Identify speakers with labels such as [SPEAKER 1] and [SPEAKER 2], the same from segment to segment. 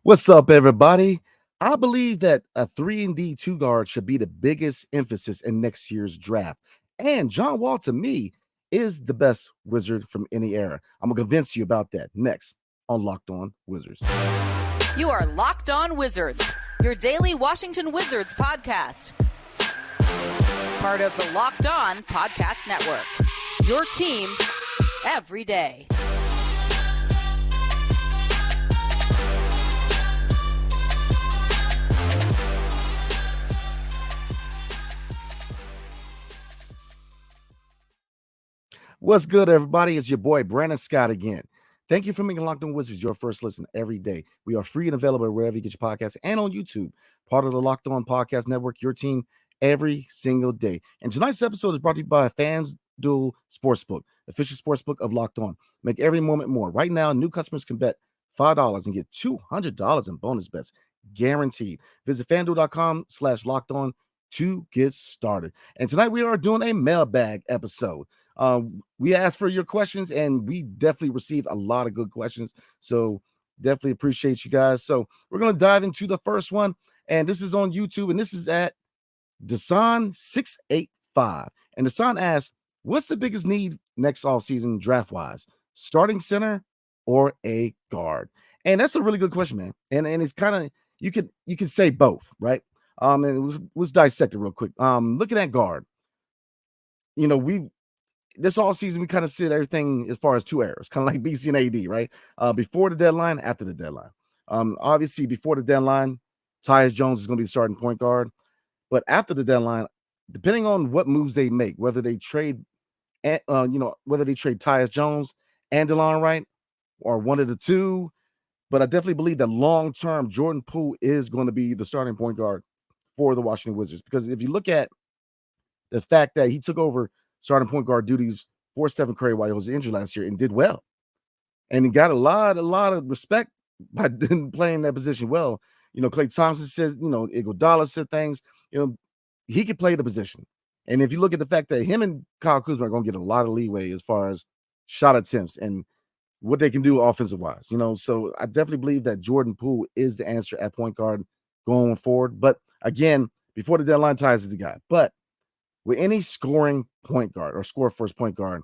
[SPEAKER 1] What's up, everybody? I believe that a 3 and D 2 guard should be the biggest emphasis in next year's draft. And John Wall, to me, is the best wizard from any era. I'm going to convince you about that next on Locked On Wizards.
[SPEAKER 2] You are Locked On Wizards, your daily Washington Wizards podcast. Part of the Locked On Podcast Network. Your team every day.
[SPEAKER 1] What's good, everybody? It's your boy, Brandon Scott, again. Thank you for making Locked On Wizards your first listen every day. We are free and available wherever you get your podcasts and on YouTube. Part of the Locked On Podcast Network, your team every single day. And tonight's episode is brought to you by FanDuel Sportsbook, official sportsbook of Locked On. Make every moment more. Right now, new customers can bet $5 and get $200 in bonus bets, guaranteed. Visit FanDuel.com/LockedOn to get started. And tonight we are doing a mailbag episode. We asked for your questions, and we definitely received a lot of good questions. So definitely appreciate you guys. So we're going to dive into the first one, and this is on YouTube, and this is at Desan685. And Desan asked, what's the biggest need next offseason draft-wise? Starting center or a guard? And that's a really good question, man. And it's kind of, you can say both, right? And let's dissect it real quick. Looking at guard, this offseason, we kind of said everything as far as two eras, kind of like BC and AD, right? Before the deadline, after the deadline. Obviously, before the deadline, Tyus Jones is going to be the starting point guard. But after the deadline, depending on what moves they make, whether they trade, Tyus Jones and DeLon Wright, or one of the two. But I definitely believe that long-term, Jordan Poole is going to be the starting point guard for the Washington Wizards. Because if you look at the fact that he took over starting point guard duties for Stephen Curry while he was injured last year and did well. And he got a lot of respect by playing that position well. Klay Thompson said, Iguodala said things, he could play the position. And if you look at the fact that him and Kyle Kuzma are going to get a lot of leeway as far as shot attempts and what they can do offensive wise, so I definitely believe that Jordan Poole is the answer at point guard going forward. But again, before the deadline, Tyus is the guy. But with any scoring point guard or score first point guard,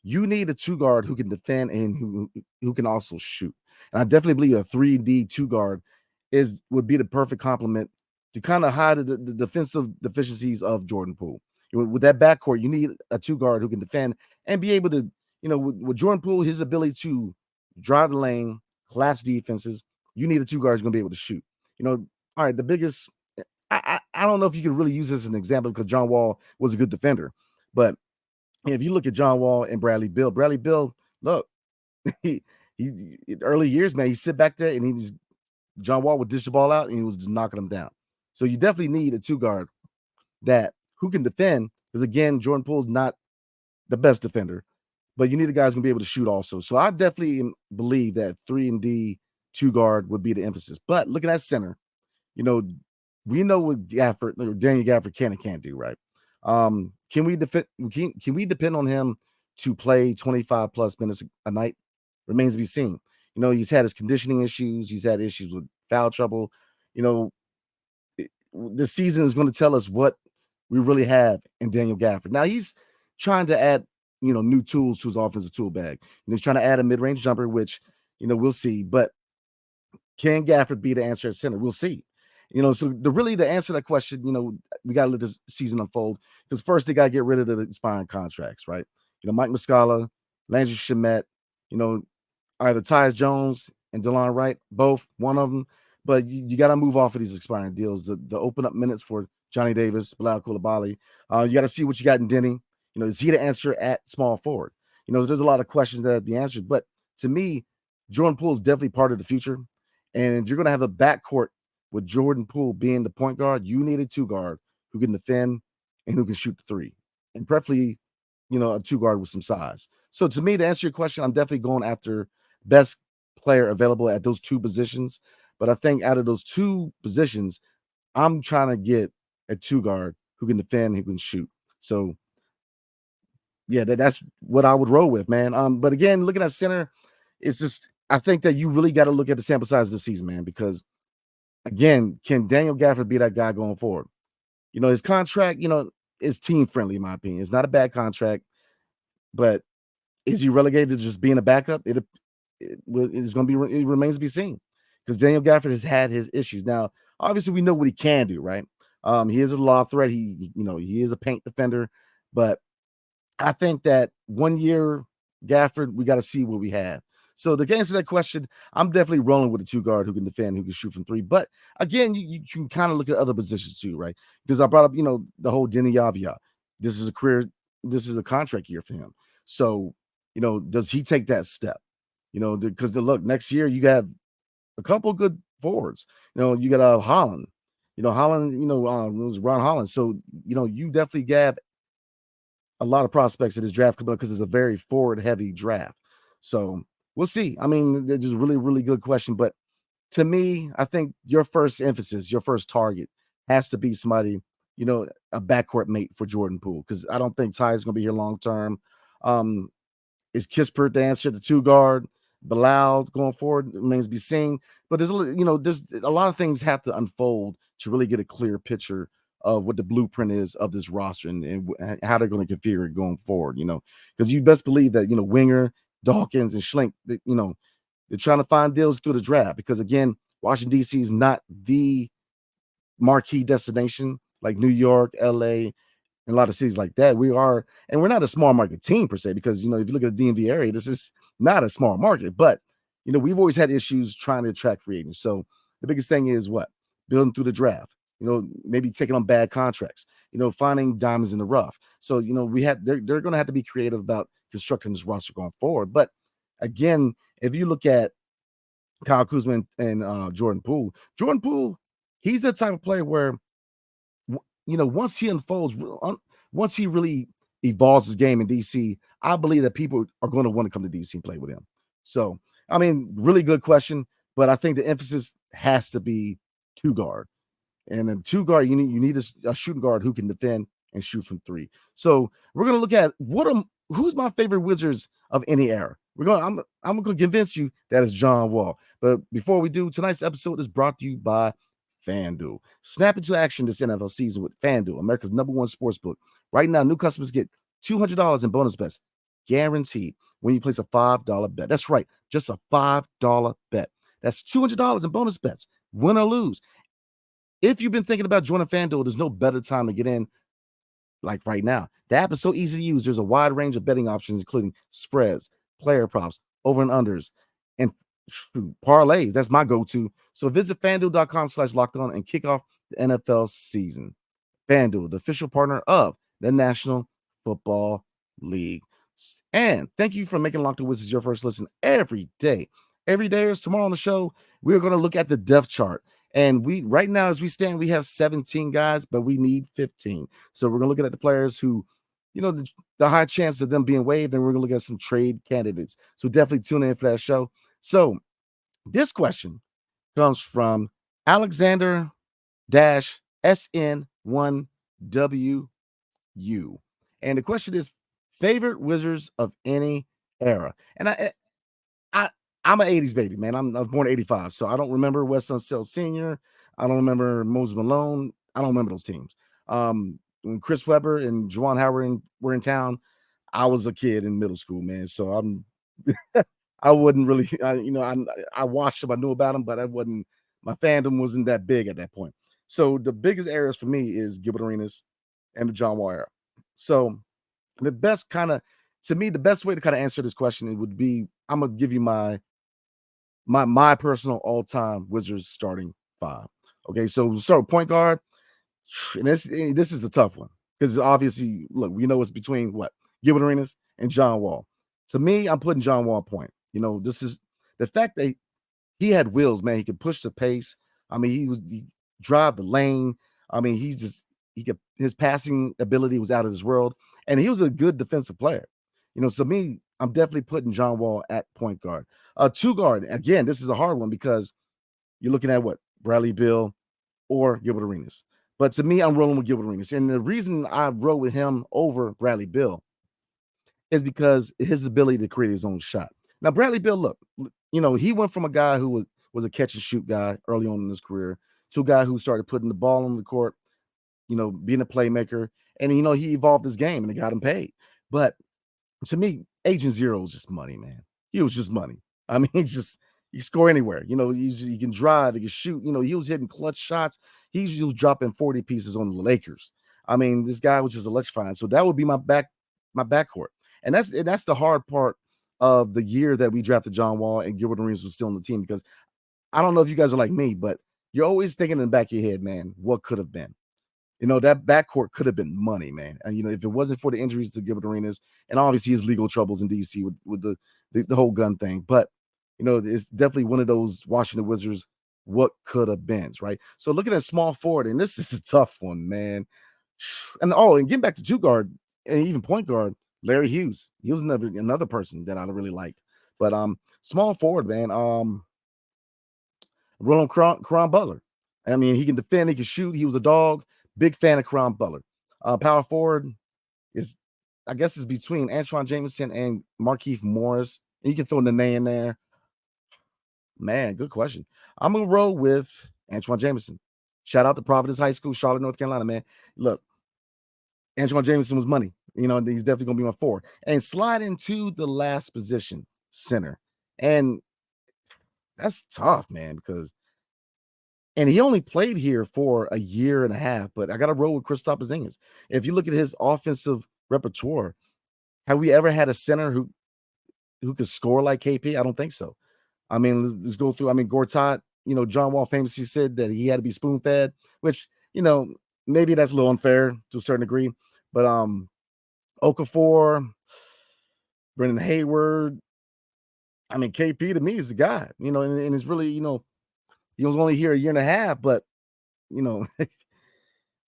[SPEAKER 1] you need a two guard who can defend and who can also shoot. And I definitely believe a 3D two guard would be the perfect complement to kind of hide the defensive deficiencies of Jordan Poole. With that backcourt, you need a two guard who can defend and be able to, with Jordan Poole, his ability to drive the lane, collapse defenses, you need a two guard who's going to be able to shoot. All right, the biggest. I don't know if you can really use this as an example because John Wall was a good defender. But if you look at John Wall and Bradley Beal, look, he early years, man, he sit back there and John Wall would dish the ball out and he was just knocking them down. So you definitely need a two guard who can defend, because again, Jordan Poole's not the best defender, but you need a guy who's going to be able to shoot also. So I definitely believe that 3-and-D two guard would be the emphasis. But looking at center, we know what Daniel Gafford can and can't do, right? Can we depend on him to play 25 plus minutes a night? Remains to be seen. He's had his conditioning issues. He's had issues with foul trouble. The season is going to tell us what we really have in Daniel Gafford. Now he's trying to add, new tools to his offensive tool bag. He's trying to add a mid-range jumper, which, we'll see. But can Gafford be the answer at center? We'll see. So to answer that question, we got to let this season unfold, because first they got to get rid of the expiring contracts, right? Mike Muscala, Landry Shamet, either Tyus Jones and DeLon Wright, both, one of them. But you got to move off of these expiring deals to open up minutes for Johnny Davis, Bilal Coulibaly. You got to see what you got in Denny. Is he the answer at small forward? There's a lot of questions that have to be answered. But to me, Jordan Poole is definitely part of the future. And if you're going to have a backcourt with Jordan Poole being the point guard, you need a two guard who can defend and who can shoot the three, and preferably, a two guard with some size. So to me, to answer your question, I'm definitely going after best player available at those two positions. But I think out of those two positions, I'm trying to get a two guard who can defend, who can shoot. So yeah, that's what I would roll with, man. But again, looking at center, it's just I think that you really got to look at the sample size of the season, man, because again, can Daniel Gafford be that guy going forward? His contract, is team friendly, in my opinion. It's not a bad contract, but is he relegated to just being a backup? It's going to be, it remains to be seen because Daniel Gafford has had his issues. Now, obviously, we know what he can do, right? He is a lob threat. He is a paint defender, but I think that 1 year Gafford, we got to see what we have. So to answer that question, I'm definitely rolling with a 2 guard who can defend, who can shoot from 3. But again, you can kind of look at other positions too, right? Because I brought up, the whole Denny Avia. This is a contract year for him. So, does he take that step? Because look, next year you have a couple good forwards. You got Holland. Holland, it was Ron Holland. So, you definitely have a lot of prospects in this draft coming up because it's a very forward heavy draft. So we'll see. I mean, it's just really, really good question. But to me, I think your first emphasis, your first target has to be somebody, a backcourt mate for Jordan Poole, because I don't think Ty is going to be here long term. Is Kispert the answer, the 2 guard? Bilal going forward remains to be seen. But there's a lot of things have to unfold to really get a clear picture of what the blueprint is of this roster and how they're going to configure it going forward, because you best believe that, Winger, Dawkins, and Schlink, they're trying to find deals through the draft because, again, Washington, D.C. is not the marquee destination like New York, L.A., and a lot of cities like that. We're not a small market team per se, because, if you look at the DMV area, this is not a small market, but, we've always had issues trying to attract free agents. So the biggest thing is what? Building through the draft, maybe taking on bad contracts, finding diamonds in the rough. So, they're going to have to be creative about constructing this roster going forward. But again, if you look at Kyle Kuzma and Jordan Poole, he's the type of player where, once he unfolds, once he really evolves his game in DC, I believe that people are going to want to come to DC and play with him. So, I mean, really good question, but I think the emphasis has to be 2 guard. And then 2 guard, you need a shooting guard who can defend and shoot from 3. So we're gonna look at who's my favorite Wizards of any era. I'm gonna convince you that it's John Wall. But before we do, tonight's episode is brought to you by FanDuel. Snap into action this NFL season with FanDuel, America's #1 sportsbook. Right now, new customers get $200 in bonus bets guaranteed when you place a $5 bet. That's right, just a $5 bet. That's $200 in bonus bets, win or lose. If you've been thinking about joining FanDuel, there's no better time to get in like right now. The app is so easy to use. There's a wide range of betting options, including spreads, player props, over and unders, and parlays. That's my go-to. So visit FanDuel.com/lockedon and kick off the NFL season. FanDuel, the official partner of the National Football League. And thank you for making Locked On Wizards your first listen every day. Every day is tomorrow on the show. We're going to look at the depth chart. And right now, as we stand, we have 17 guys, but we need 15. So we're going to look at the players who, the high chance of them being waived, and we're going to look at some trade candidates. So definitely tune in for that show. So this question comes from Alexander-SN1WU. And the question is, favorite Wizards of any era? And I'm an 80s baby, man. I was born in 85, so I don't remember Wes Unseld Sr. I don't remember Moses Malone. I don't remember those teams. When Chris Webber and Juwan Howard were in town, I was a kid in middle school, man. So I wouldn't really, I watched them, I knew about them, but my fandom wasn't that big at that point. So the biggest eras for me is Gilbert Arenas and the John Wall era. So the best way to kind of answer this question, it would be, I'm gonna give you my personal all-time Wizards starting 5. Okay, so point guard, and this is a tough one because obviously, look, we know it's between Gilbert Arenas and John Wall. To me, I'm putting John Wall point. This is the fact that he had wheels, man. He could push the pace. I mean, he drive the lane. I mean, his passing ability was out of this world, and he was a good defensive player. So me, I'm definitely putting John Wall at point guard. 2 guard, again, this is a hard one because you're looking at Bradley Beal or Gilbert Arenas. But to me, I'm rolling with Gilbert Arenas. And the reason I roll with him over Bradley Beal is because his ability to create his own shot. Now, Bradley Beal, look, he went from a guy who was a catch and shoot guy early on in his career to a guy who started putting the ball on the court, being a playmaker. And, he evolved his game and it got him paid. But to me, Agent Zero was just money, man. He was just money. I mean, he score anywhere. He can drive, he can shoot. He was hitting clutch shots. He was dropping 40 pieces on the Lakers. I mean, this guy was just electrifying. So that would be my backcourt. And that's the hard part of the year that we drafted John Wall and Gilbert Arenas was still on the team, because I don't know if you guys are like me, but you're always thinking in the back of your head, man, what could have been? That backcourt could have been money, man. And, if it wasn't for the injuries to Gilbert Arenas and obviously his legal troubles in DC with the whole gun thing. But, it's definitely one of those Washington Wizards, what could have been, right? So looking at small forward, and this is a tough one, man. And getting back to two guard and even point guard, Larry Hughes. He was another person that I really liked. But small forward, man. Ronald Caron Butler. I mean, he can defend, he can shoot. He was a dog. Big fan of Caron Butler. Power forward is, I guess, it's between Antoine Jameson and Markieff Morris. And you can throw Nene in there. Man, good question. I'm going to roll with Antoine Jameson. Shout out to Providence High School, Charlotte, North Carolina, man. Look, Antoine Jameson was money. He's definitely going to be my 4. And slide into the last position, center. And that's tough, man, because he only played here for a year and a half, but I got to roll with Kristaps Porzingis. If you look at his offensive repertoire, have we ever had a center who could score like KP? I don't think so. I mean, let's go through. I mean, Gortat, John Wall famously said that he had to be spoon-fed, which, maybe that's a little unfair to a certain degree. But Okafor, Brendan Hayward, I mean, KP to me is the guy, and it's really, he was only here a year and a half, but,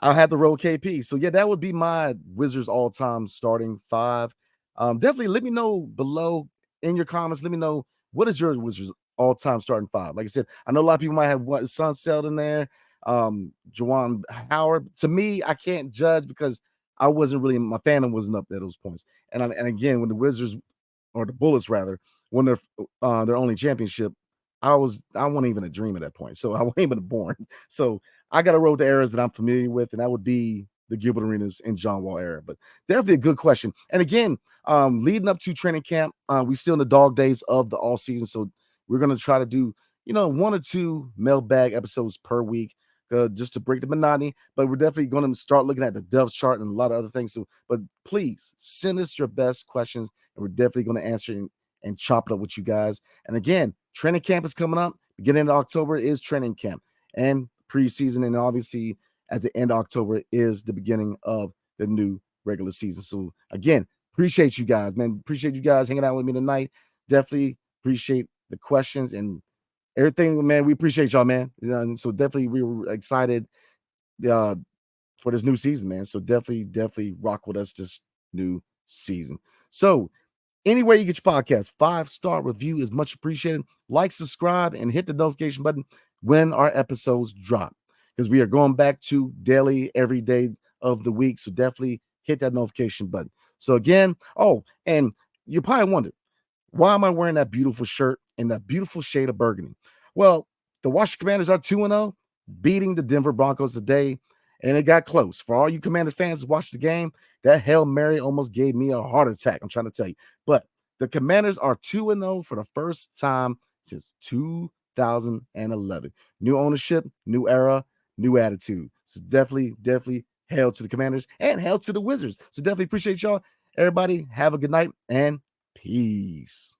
[SPEAKER 1] I'll have to roll KP. So, yeah, that would be my Wizards all-time starting 5. Definitely let me know below in your comments. Let me know, what is your Wizards all-time starting 5? Like I said, I know a lot of people might have Sunset in there, Juwan Howard. To me, I can't judge because I wasn't really, my fandom wasn't up at those points. And again, when the Wizards, or the Bullets rather, won their only championship, I wasn't even a dream at that point. So I wasn't even born. So I got to roll with the eras that I'm familiar with, and that would be the Gilbert Arenas and John Wall era. But definitely a good question. And again, leading up to training camp, we still in the dog days of the all season. So we're going to try to do, 1 or 2 mailbag episodes per week, just to break the monotony. But we're definitely going to start looking at the depth chart and a lot of other things. So, but please send us your best questions, and we're definitely going to answer and chop it up with you guys. And again, training camp is coming up. Beginning of October is training camp and preseason. And obviously at the end of October is the beginning of the new regular season. So again, appreciate you guys, man. Appreciate you guys hanging out with me tonight. Definitely appreciate the questions and everything, man. We appreciate y'all, man. And so definitely we were excited for this new season, man. So definitely rock with us this new season. So anywhere you get your podcast, 5-star review is much appreciated. Like, subscribe, and hit the notification button when our episodes drop, because we are going back to daily, every day of the week. So definitely hit that notification button. So again, and you probably wonder, why am I wearing that beautiful shirt in that beautiful shade of burgundy? Well, the Washington Commanders are 2-0, beating the Denver Broncos today, and it got close. For all you Commanders fans who watched the game, that Hail Mary almost gave me a heart attack. I'm trying to tell you. But the Commanders are 2-0 for the first time since 2011. New ownership, new era, new attitude. So definitely hail to the Commanders and hail to the Wizards. So definitely appreciate y'all. Everybody have a good night and peace.